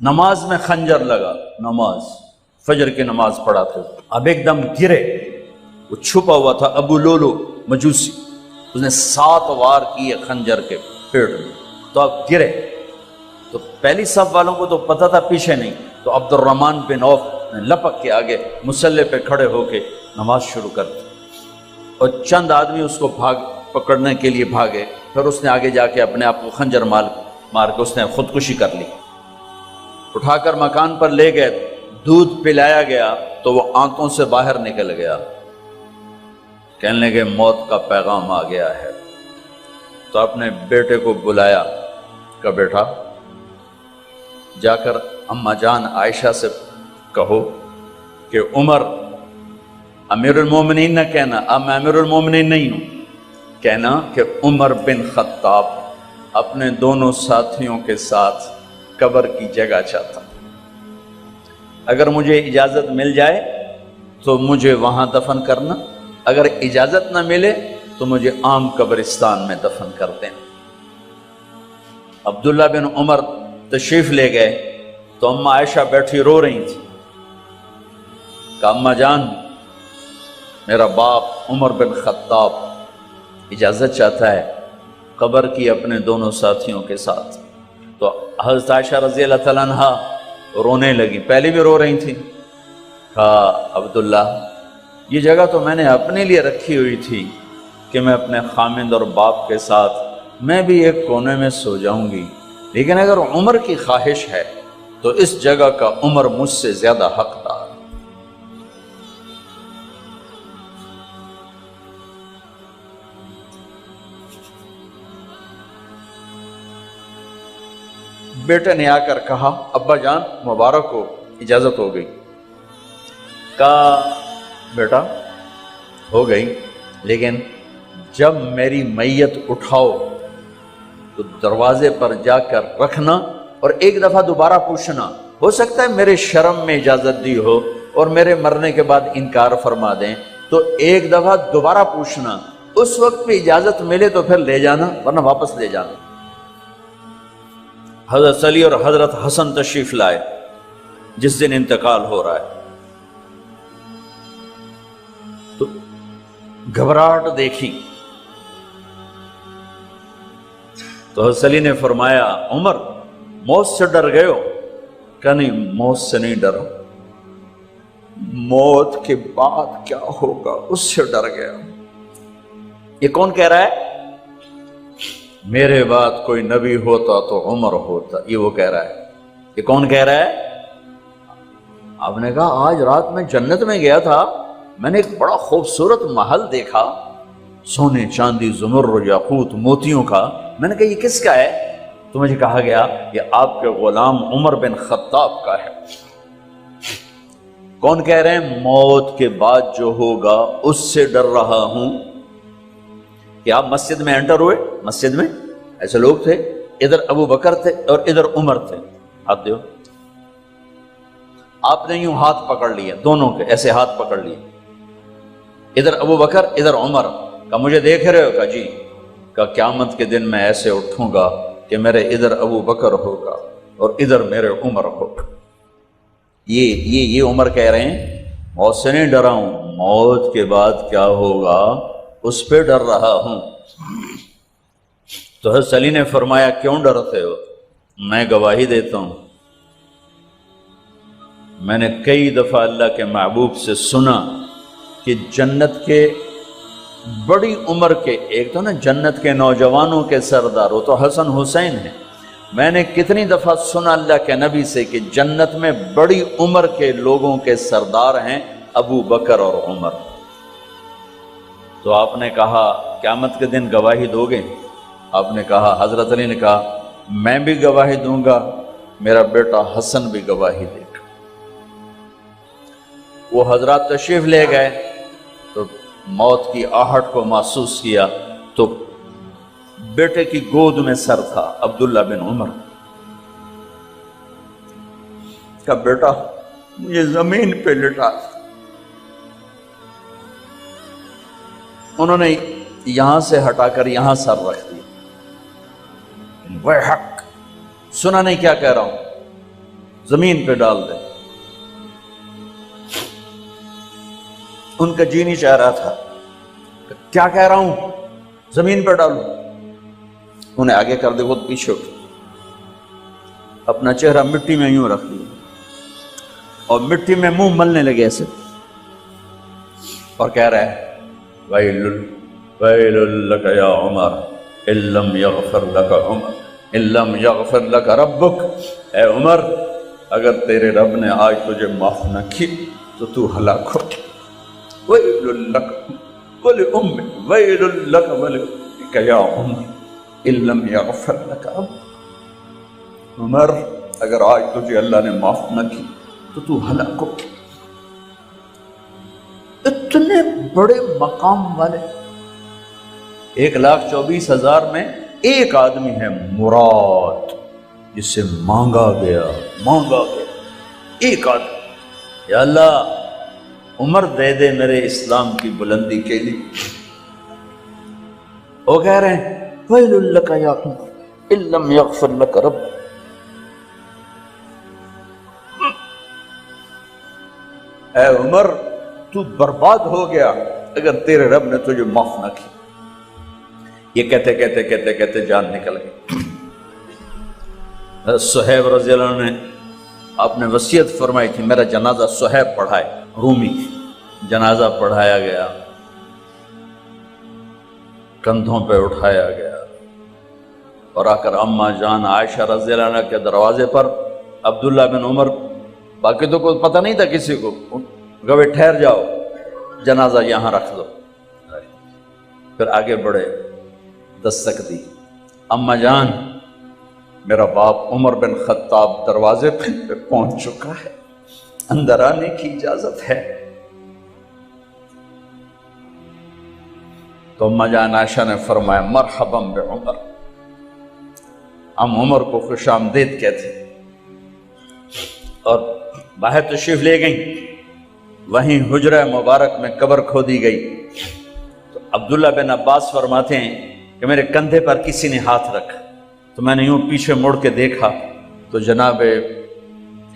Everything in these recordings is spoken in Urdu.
نماز میں خنجر لگا، نماز فجر کی نماز پڑھاتے تھے، اب ایک دم گرے، وہ چھپا ہوا تھا ابو لولو مجوسی، اس نے 7 وار کیے خنجر کے پیٹ میں، تو اب گرے، تو پہلی صف والوں کو تو پتہ تھا، پیچھے نہیں، تو عبد الرحمن بن عوف نے لپک کے آگے مصلی پہ کھڑے ہو کے نماز شروع کر دی، اور چند آدمی اس کو پکڑنے کے لیے بھاگے، پھر اس نے آگے جا کے اپنے آپ کو خنجر مار کے اس نے خودکشی کر لی، اٹھا کر مکان پر لے گئے، دودھ پلایا گیا تو وہ آنتوں سے باہر نکل گیا، کہنے لگے موت کا پیغام آ گیا ہے، تو اپنے بیٹے کو بلایا، کہ بیٹا جا کر اماں جان عائشہ سے کہو کہ عمر امیر المومنین نہ کہنا، اب میں امیر المومنین نہیں ہوں، کہنا کہ عمر بن خطاب اپنے دونوں ساتھیوں کے ساتھ قبر کی جگہ چاہتا، اگر مجھے اجازت مل جائے تو مجھے وہاں دفن کرنا، اگر اجازت نہ ملے تو مجھے عام قبرستان میں دفن کر دینا۔ عبداللہ بن عمر تشریف لے گئے تو اماں عائشہ بیٹھی رو رہی تھی، کہ اماں جان میرا باپ عمر بن خطاب اجازت چاہتا ہے قبر کی اپنے دونوں ساتھیوں کے ساتھ، تو حضرت عائشہ رضی اللہ تعالیٰ عنہ رونے لگی، پہلے بھی رو رہی تھی، کہا عبداللہ یہ جگہ تو میں نے اپنے لیے رکھی ہوئی تھی کہ میں اپنے خامند اور باپ کے ساتھ میں بھی ایک کونے میں سو جاؤں گی، لیکن اگر عمر کی خواہش ہے تو اس جگہ کا عمر مجھ سے زیادہ حقدار۔ بیٹے نے آ کر کہا ابا جان مبارک ہو، اجازت ہو گئی، کہا بیٹا ہو گئی، لیکن جب میری میت اٹھاؤ تو دروازے پر جا کر رکھنا اور ایک دفعہ دوبارہ پوچھنا، ہو سکتا ہے میرے شرم میں اجازت دی ہو اور میرے مرنے کے بعد انکار فرما دیں، تو ایک دفعہ دوبارہ پوچھنا، اس وقت بھی اجازت ملے تو پھر لے جانا ورنہ واپس لے جانا۔ حضرت علی اور حضرت حسن تشریف لائے جس دن انتقال ہو رہا ہے، تو گھبراہٹ دیکھی تو حضرت علی نے فرمایا عمر موت سے ڈر گئے ہو؟ کہ نہیں موت سے نہیں ڈرا، موت کے بعد کیا ہوگا اس سے ڈر گیا۔ یہ کون کہہ رہا ہے؟ میرے بعد کوئی نبی ہوتا تو عمر ہوتا، یہ وہ کہہ رہا ہے۔ یہ کون کہہ رہا ہے؟ آپ نے کہا آج رات میں جنت میں گیا تھا، میں نے ایک بڑا خوبصورت محل دیکھا، سونے چاندی زمرد یاقوت موتیوں کا، میں نے کہا یہ کس کا ہے؟ تو مجھے کہا گیا یہ آپ کے غلام عمر بن خطاب کا ہے۔ کون کہہ رہے ہیں؟ موت کے بعد جو ہوگا اس سے ڈر رہا ہوں۔ کہ آپ مسجد میں انٹر ہوئے، مسجد میں ایسے لوگ تھے، ادھر ابو بکر تھے اور ادھر عمر تھے، ہاتھ دیو، آپ نے یوں ہاتھ پکڑ لیے، دونوں کے ایسے ہاتھ پکڑ لیے، ادھر ابو بکر ادھر عمر، کہ مجھے دیکھ رہے ہو؟ کہ جی، کہ قیامت کے دن میں ایسے اٹھوں گا کہ میرے ادھر ابو بکر ہوگا اور ادھر میرے عمر ہوگا۔ یہ عمر کہہ رہے ہیں موت سے نہیں ڈرا ہوں، موت کے بعد کیا ہوگا اس پہ ڈر رہا ہوں۔ تو حضرت علی نے فرمایا کیوں ڈرتے ہو؟ میں گواہی دیتا ہوں، میں نے کئی دفعہ اللہ کے محبوب سے سنا کہ جنت کے بڑی عمر کے، ایک تو نا جنت کے نوجوانوں کے سردار، وہ تو حسن حسین ہیں، میں نے کتنی دفعہ سنا اللہ کے نبی سے کہ جنت میں بڑی عمر کے لوگوں کے سردار ہیں ابو بکر اور عمر۔ تو آپ نے کہا قیامت کے دن گواہی دو گے؟ آپ نے کہا، حضرت علی نے کہا میں بھی گواہی دوں گا، میرا بیٹا حسن بھی گواہی دے گا۔ وہ حضرات تشریف لے گئے تو موت کی آہٹ کو محسوس کیا تو بیٹے کی گود میں سر تھا عبداللہ بن عمر کا، بیٹا مجھے زمین پہ لٹا، انہوں نے یہاں سے ہٹا کر یہاں سر رکھ دیا. وہ حق سنا نہیں کیا کہہ رہا ہوں, زمین پہ ڈال دے. ان کا جی نہیں چاہ رہا تھا, کیا کہہ رہا ہوں, زمین پہ ڈالو. انہیں آگے کر دے, خود پیچھے اٹھ, اپنا چہرہ مٹی میں یوں رکھ دیا اور مٹی میں منہ ملنے لگے ایسے, اور کہہ رہا ہے ویل لک یا عمر ان لم یغفر لک عمر ان لم یغفر لک ربک. اے عمر, اگر تیرے رب نے آج تجھے معاف نہ کی تو تو ہلاک ہو. ویل لک ولأمک ویل لک ولأمک یا عمر ان لم یغفر لک ربک. عمر, اگر آج تجھے اللہ نے معاف نہ کی تو تو ہلاک ہو. اتنے بڑے مقام والے 1,24,000 میں ایک آدمی ہے مراد, جس سے مانگا گیا ایک آدمی. یا اللہ عمر دے دے میرے اسلام کی بلندی کے لیے. وہ کہہ رہے ہیں ویل لک یا عمر ان لم یغفر لک رب. اے عمر, تو برباد ہو گیا اگر تیرے رب نے تجھے معاف نہ کی. یہ کہتے جان نکل گئی. صہیب رضی اللہ عنہ نے آپ نے وصیت فرمائی تھی میرا جنازہ صہیب پڑھائے, رومی. جنازہ پڑھایا گیا, کندھوں پہ اٹھایا گیا, اور آ کر اماں جان عائشہ رضی اللہ عنہ کے دروازے پر عبداللہ بن عمر, باقی تو کوئی پتہ نہیں تھا کسی کو, گوے ٹھہر جاؤ, جنازہ یہاں رکھ دو. پھر آگے بڑھے, دستک دی, اماں جان میرا باپ عمر بن خطاب دروازے پہ پہنچ چکا ہے, اندر آنے کی اجازت ہے. تو اماں جان عائشہ نے فرمایا مرحبا بعمر. ہم عمر کو خوش آمدید کہتے, اور باہر تشریف لے گئیں. وہیں حجرہ مبارک میں قبر کھودی گئی. تو عبداللہ بن عباس فرماتے ہیں کہ میرے کندھے پر کسی نے ہاتھ رکھا, تو میں نے یوں پیچھے مڑ کے دیکھا تو جناب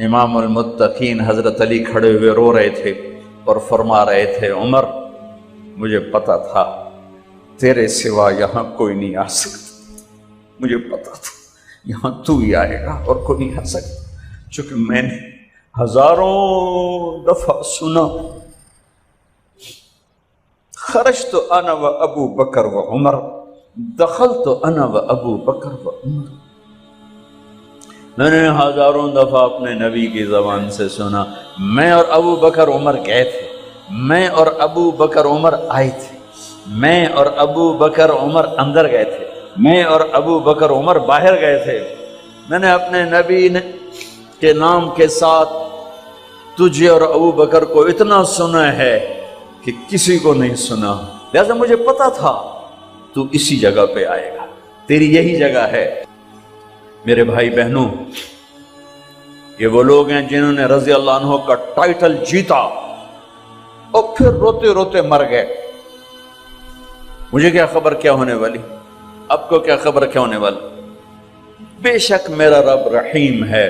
امام المتقین حضرت علی کھڑے ہوئے رو رہے تھے اور فرما رہے تھے عمر مجھے پتا تھا تیرے سوا یہاں کوئی نہیں آ سکتا, مجھے پتا تھا یہاں تو ہی آئے گا اور کوئی نہیں آ سکتا, چونکہ میں نے ہزاروں دفعہ سنا خرجت انا و ابو بکر و عمر دخلت انا و ابو بکر و عمر. میں نے ہزاروں دفعہ اپنے نبی کی زبان سے سنا میں اور ابو بکر عمر گئے تھے, میں اور ابو بکر عمر آئے تھے, میں اور ابو بکر عمر اندر گئے تھے, میں اور ابو بکر عمر باہر گئے تھے. میں نے اپنے نبی کے نام کے ساتھ تجھے اور ابو بکر کو اتنا سنا ہے کہ کسی کو نہیں سنا, لہذا مجھے پتا تھا تو اسی جگہ پہ آئے گا, تیری یہی جگہ ہے. میرے بھائی بہنوں, یہ وہ لوگ ہیں جنہوں نے رضی اللہ عنہ کا ٹائٹل جیتا اور پھر روتے روتے مر گئے. مجھے کیا خبر کیا ہونے والی, اب کو کیا خبر کیا ہونے والی. بے شک میرا رب رحیم ہے,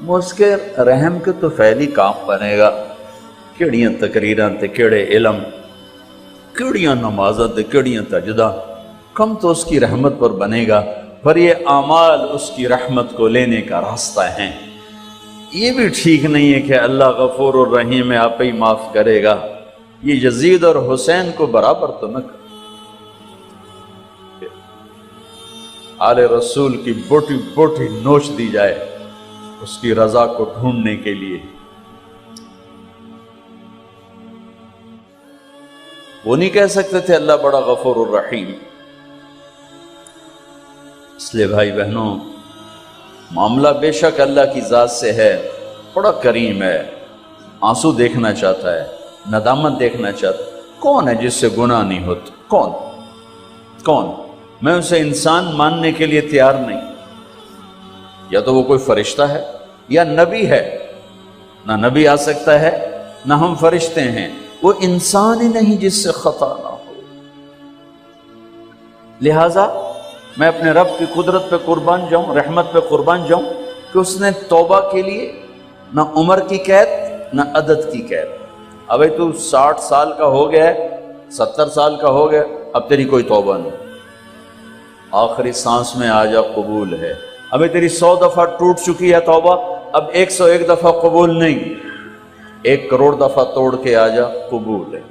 اس کے رحم کے تو فعلی کام بنے گا. کیڑیاں تقریراں تے کیڑے علم, کیڑیاں نمازاں تے کیڑیاں تجدہ, کم تو اس کی رحمت پر بنے گا, پر یہ اعمال اس کی رحمت کو لینے کا راستہ ہیں. یہ بھی ٹھیک نہیں ہے کہ اللہ غفور الرحیم ہے آپ ہی معاف کرے گا. یہ یزید اور حسین کو برابر تو نہ کر. آل رسول کی بوٹی بوٹی نوچ دی جائے اس کی رضا کو ڈھونڈنے کے لیے. وہ نہیں کہہ سکتے تھے اللہ بڑا غفور الرحیم. اس لیے بھائی بہنوں, معاملہ بے شک اللہ کی ذات سے ہے, بڑا کریم ہے, آنسو دیکھنا چاہتا ہے, ندامت دیکھنا چاہتا ہے. کون ہے جس سے گناہ نہیں ہوتا؟ کون؟ میں اسے انسان ماننے کے لیے تیار نہیں. یا تو وہ کوئی فرشتہ ہے یا نبی ہے. نہ نبی آ سکتا ہے نہ ہم فرشتے ہیں. وہ انسان ہی نہیں جس سے خطا نہ ہو. لہٰذا میں اپنے رب کی قدرت پہ قربان جاؤں، رحمت پہ قربان جاؤں کہ اس نے توبہ کے لیے نہ عمر کی قید نہ عدد کی قید. ابھی تو 60 سال کا ہو گیا ہے، 70 سال کا ہو گیا، اب تیری کوئی توبہ نہیں، آخری سانس میں آ جا قبول ہے. ابھی تیری 100 دفعہ ٹوٹ چکی ہے توبہ، اب 101 دفعہ قبول نہیں، 1 کروڑ دفعہ توڑ کے آ جا قبول ہے.